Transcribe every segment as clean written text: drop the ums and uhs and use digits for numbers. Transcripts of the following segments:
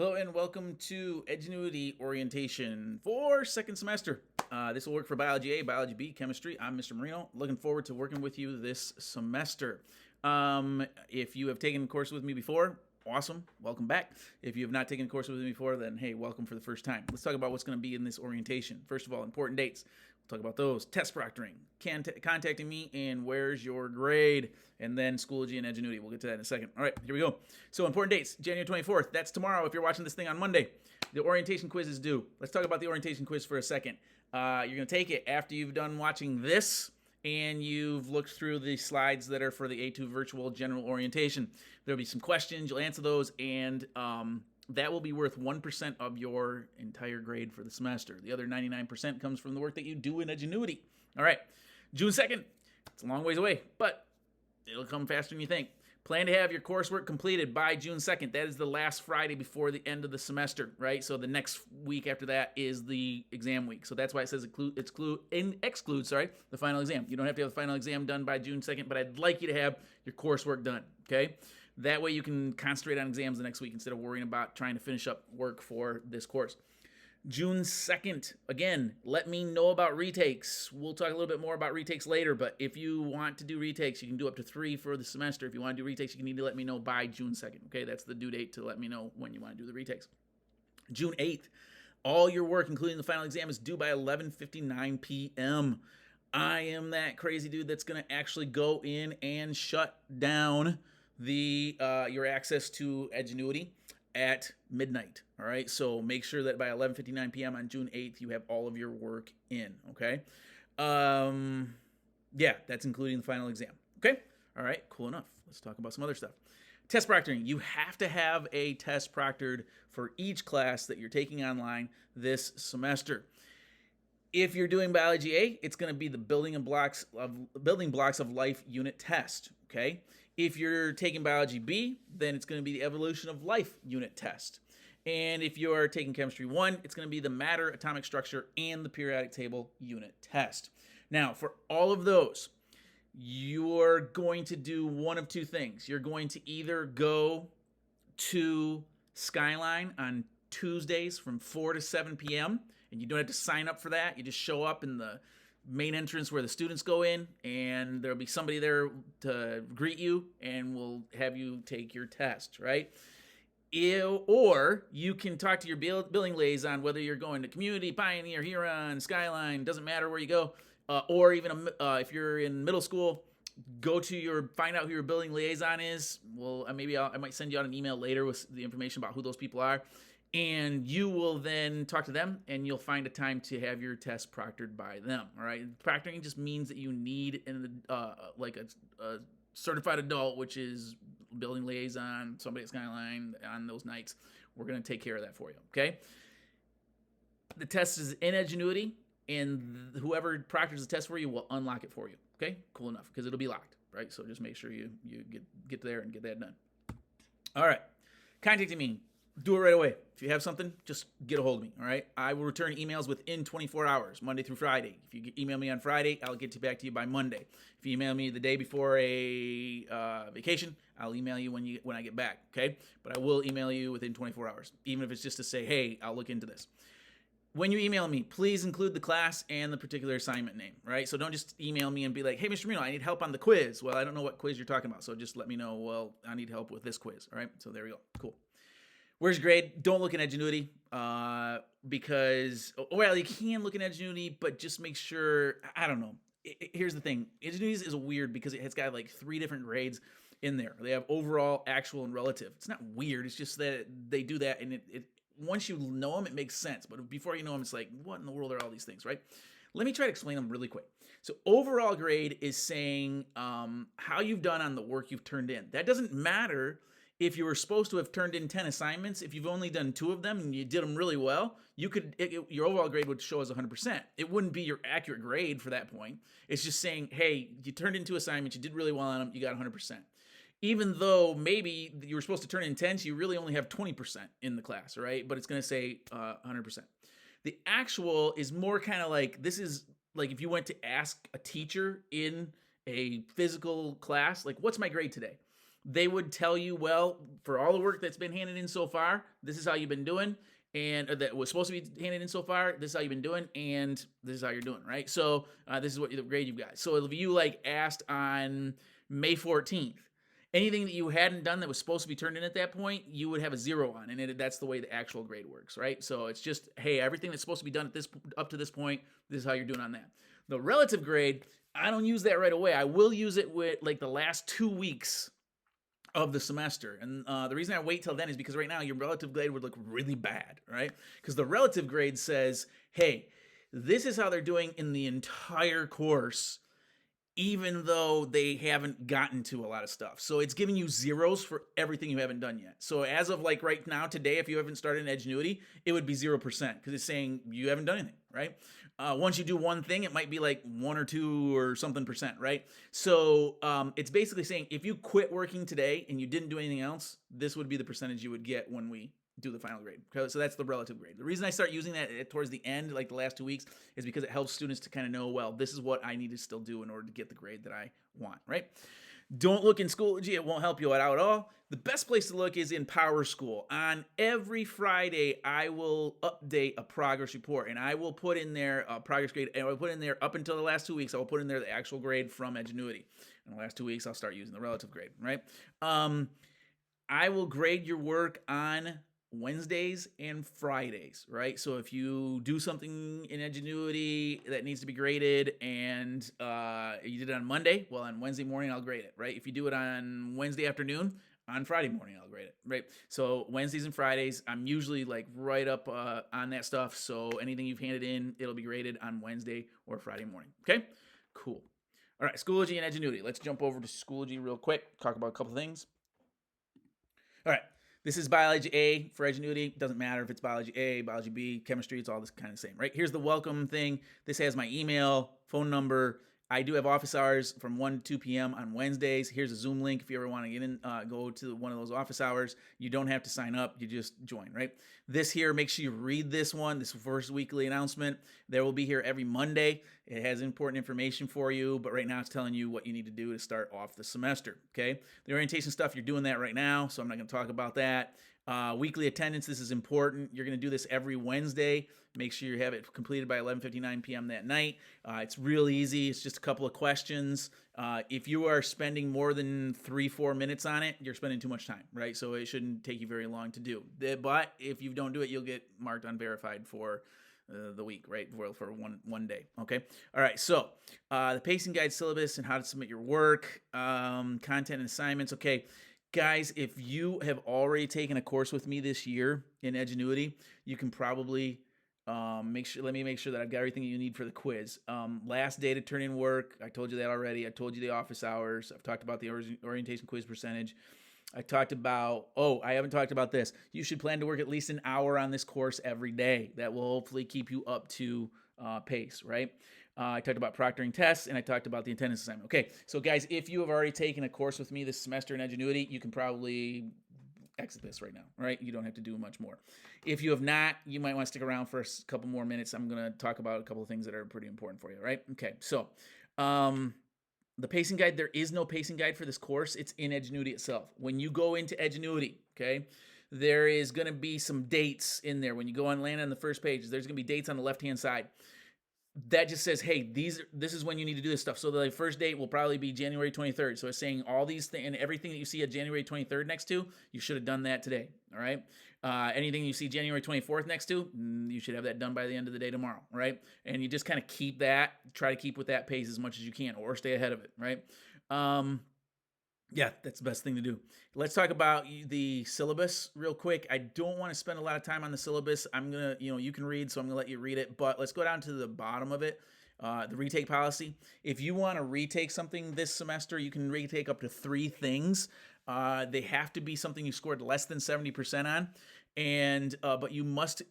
Hello and welcome to Edgenuity orientation for second semester. This will work for Biology A, Biology B, Chemistry. I'm Mr. Marino. Looking forward to working with you this semester. If you have taken a course with me before, awesome. Welcome back. If you have not taken a course with me before, then hey, welcome for the first time. Let's talk about what's going to be in this orientation. First of all, important dates. We'll talk about those. Test proctoring, contacting me, and where's your grade, and then Schoology and Edgenuity. We'll get to that in a second. All right, here we go. So important dates, January 24th. That's tomorrow if you're watching this thing on Monday. The orientation quiz is due. Let's talk about the orientation quiz for a second. You're going to take it after you've done watching this and you've looked through the slides that are for the A2 virtual general orientation. There'll be some questions. You'll answer those, and that will be worth 1% of your entire grade for the semester. The other 99% comes from the work that you do in Edgenuity. All right, June 2nd. It's a long ways away, but it'll come faster than you think. Plan to have your coursework completed by June 2nd. That is the last Friday before the end of the semester, right? So the next week after that is the exam week. So that's why it says excludes the final exam. You don't have to have the final exam done by June 2nd, but I'd like you to have your coursework done, okay? That way you can concentrate on exams the next week instead of worrying about trying to finish up work for this course. June 2nd, again, let me know about retakes. We'll talk a little bit more about retakes later, but if you want to do retakes, you can do up to 3 for the semester. If you want to do retakes, you need to let me know by June 2nd, okay? That's the due date to let me know when you want to do the retakes. June 8th, all your work, including the final exam, is due by 11:59 p.m. I am that crazy dude that's going to actually go in and shut down your access to Edgenuity at midnight. All right, so make sure that by 11:59 p.m. on June 8th you have all of your work in. Okay, yeah, that's including the final exam. Okay, all right, cool enough. Let's talk about some other stuff. Test proctoring. You have to have a test proctored for each class that you're taking online this semester. If you're doing Biology A, it's going to be the building blocks of life unit test. Okay. If you're taking Biology B, then it's going to be the evolution of life unit test. And if you're taking Chemistry 1, it's going to be the matter, atomic structure, and the periodic table unit test. Now, for all of those, you're going to do one of two things. You're going to either go to Skyline on Tuesdays from 4 to 7 p.m., and you don't have to sign up for that. You just show up in the main entrance where the students go in, and there'll be somebody there to greet you, and we'll have you take your test, right? Or you can talk to your billing liaison, whether you're going to Community, Pioneer, Huron, Skyline, doesn't matter where you go, or even if you're in middle school, find out who your billing liaison is. Well, I might send you out an email later with the information about who those people are. And you will then talk to them, and you'll find a time to have your test proctored by them. All right, proctoring just means that you need a certified adult, which is building liaison, somebody at Skyline on those nights. We're going to take care of that for you. Okay. The test is in Edgenuity, and whoever proctors the test for you will unlock it for you. Okay, cool enough, because it'll be locked, right? So just make sure you get there and get that done. All right, contacting me. Do it right away. If you have something, just get a hold of me, all right? I will return emails within 24 hours, Monday through Friday. If you email me on Friday, I'll get back to you by Monday. If you email me the day before a vacation, I'll email you when I get back, okay? But I will email you within 24 hours, even if it's just to say, hey, I'll look into this. When you email me, please include the class and the particular assignment name, right? So don't just email me and be like, hey, Mr. Marino, I need help on the quiz. Well, I don't know what quiz you're talking about, so just let me know, well, I need help with this quiz, all right? So there we go. Cool. Where's your grade? Don't look in Edgenuity because, well, you can look in Edgenuity, but just make sure, I don't know. Here's the thing. Edgenuity is weird because it's got like 3 different grades in there. They have overall, actual, and relative. It's not weird. It's just that they do that, and it once you know them, it makes sense. But before you know them, it's like, what in the world are all these things, right? Let me try to explain them really quick. So overall grade is saying how you've done on the work you've turned in. That doesn't matter if you were supposed to have turned in 10 assignments. If you've only done 2 of them and you did them really well, your overall grade would show as 100%. It wouldn't be your accurate grade for that point. It's just saying, hey, you turned in 2 assignments, you did really well on them, you got 100%. Even though maybe you were supposed to turn in 10, so you really only have 20% in the class, right? But it's going to say 100%. The actual is more kind of like, this is like if you went to ask a teacher in a physical class, like, what's my grade today? they would tell you, well, for all the work that's been handed in so far, this is how you've been doing. And that was supposed to be handed in so far. This is how you've been doing, and this is how you're doing, right? So this is what the grade you've got. So if you like asked on May 14th, anything that you hadn't done that was supposed to be turned in at that point, you would have a 0 on, and that's the way the actual grade works, right? So it's just, hey, everything that's supposed to be done at this up to this point, this is how you're doing on that. The relative grade, I don't use that right away. I will use it with like the last 2 weeks of the semester. And the reason I wait till then is because right now your relative grade would look really bad, right? Because the relative grade says, hey, this is how they're doing in the entire course, even though they haven't gotten to a lot of stuff. So it's giving you zeros for everything you haven't done yet. So as of like right now, today, if you haven't started in Edgenuity, it would be 0% because it's saying you haven't done anything, right? Once you do one thing, it might be like 1 or 2 or something percent, right? So it's basically saying if you quit working today and you didn't do anything else, this would be the percentage you would get when we do the final grade. So that's the relative grade. The reason I start using that towards the end, like the last 2 weeks, is because it helps students to kind of know, well, this is what I need to still do in order to get the grade that I want, right? Don't look in Schoology. It won't help you out at all. The best place to look is in Power School. On every Friday, I will update a progress report, and I will put in there a progress grade, and I will put in there up until the last 2 weeks, I will put in there the actual grade from Edgenuity. In the last 2 weeks, I'll start using the relative grade, right? I will grade your work on Wednesdays and Fridays, right? So if you do something in Edgenuity that needs to be graded and you did it on Monday, well, on Wednesday morning, I'll grade it, right? If you do it on Wednesday afternoon, on Friday morning, I'll grade it, right? So Wednesdays and Fridays, I'm usually like right up on that stuff. So anything you've handed in, it'll be graded on Wednesday or Friday morning, okay? Cool. All right, Schoology and Edgenuity. Let's jump over to Schoology real quick, talk about a couple things. All right. This is Biology A for Edgenuity. Doesn't matter if it's Biology A, Biology B, Chemistry, it's all this kind of same, right? Here's the welcome thing. This has my email, phone number. I do have office hours from 1 to 2 p.m. on Wednesdays. Here's a Zoom link if you ever want to get in, go to one of those office hours. You don't have to sign up. You just join, right? This here, make sure you read this one, this first weekly announcement. There will be here every Monday. It has important information for you, but right now it's telling you what you need to do to start off the semester, okay? The orientation stuff, you're doing that right now, so I'm not going to talk about that. Weekly attendance, this is important. You're going to do this every Wednesday. Make sure you have it completed by 11:59 p.m. that night. It's real easy. It's just a couple of questions. If you are spending more than 3-4 minutes on it, you're spending too much time, right? So it shouldn't take you very long to do. But if you don't do it, you'll get marked unverified for the week, right? For one day. Okay. All right. So the pacing guide, syllabus, and how to submit your work, content and assignments. Okay. Guys, if you have already taken a course with me this year in Edgenuity, you can probably let me make sure that I've got everything you need for the quiz. Last day to turn in work. I told you that already. I told you the office hours. I've talked about the orientation quiz percentage. I talked about, I haven't talked about this. You should plan to work at least an hour on this course every day. That will hopefully keep you up to pace, right? I talked about proctoring tests, and I talked about the attendance assignment. Okay, so guys, if you have already taken a course with me this semester in Edgenuity, you can probably exit this right now, right? You don't have to do much more. If you have not, you might want to stick around for a couple more minutes. I'm going to talk about a couple of things that are pretty important for you, right? Okay, so the pacing guide, there is no pacing guide for this course. It's in Edgenuity itself. When you go into Edgenuity, okay, there is going to be some dates in there. When you go on land on the first page, there's going to be dates on the left-hand side. That just says, hey, this is when you need to do this stuff. So the first date will probably be January 23rd. So it's saying all these things and everything that you see at January 23rd next to, you should have done that today, all right? Anything you see January 24th next to, you should have that done by the end of the day tomorrow, right? And you just kind of keep that, try to keep with that pace as much as you can or stay ahead of it, right? Yeah, that's the best thing to do. Let's talk about the syllabus real quick. I don't want to spend a lot of time on the syllabus. I'm going to, you can read, so I'm going to let you read it. But let's go down to the bottom of it, the retake policy. If you want to retake something this semester, you can retake up to 3 things. They have to be something you scored less than 70% on. But you must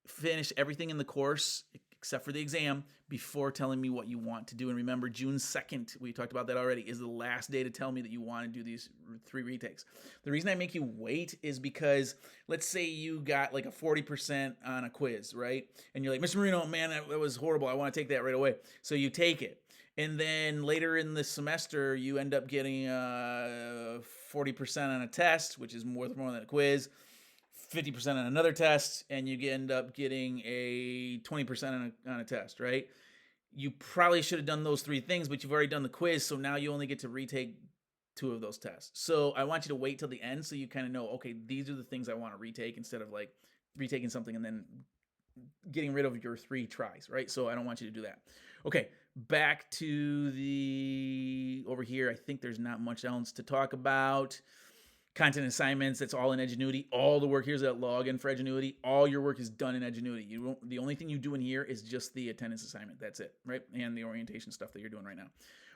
finish everything in the course except for the exam before telling me what you want to do. And remember, June 2nd, we talked about that already, is the last day to tell me that you want to do these 3 retakes. The reason I make you wait is because let's say you got like a 40% on a quiz, right? And you're like, Mr. Marino, man, that was horrible. I want to take that right away. So you take it. And then later in the semester, you end up getting 40% on a test, which is more than a quiz, 50% on another test, and you end up getting a 20% on a test, right? You probably should have done those three things, but you've already done the quiz, so now you only get to retake 2 of those tests. So I want you to wait till the end so you kind of know, okay, these are the things I want to retake instead of like retaking something and then getting rid of your 3 tries, right? So I don't want you to do that. Okay, back to the over here. I think there's not much else to talk about. Content assignments, that's all in Edgenuity. All the work here's a login for Edgenuity. All your work is done in Edgenuity. The only thing you do in here is just the attendance assignment. That's it, right? And the orientation stuff that you're doing right now.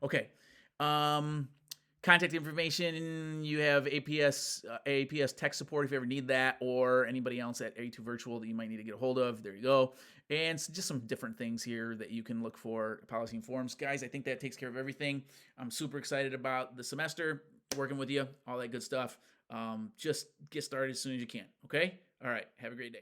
Okay. Contact information, you have APS tech support if you ever need that, or anybody else at A2 Virtual that you might need to get a hold of. There you go. And just some different things here that you can look for, policy and forms. Guys, I think that takes care of everything. I'm super excited about the semester, working with you, all that good stuff. Just get started as soon as you can, okay? All right, have a great day.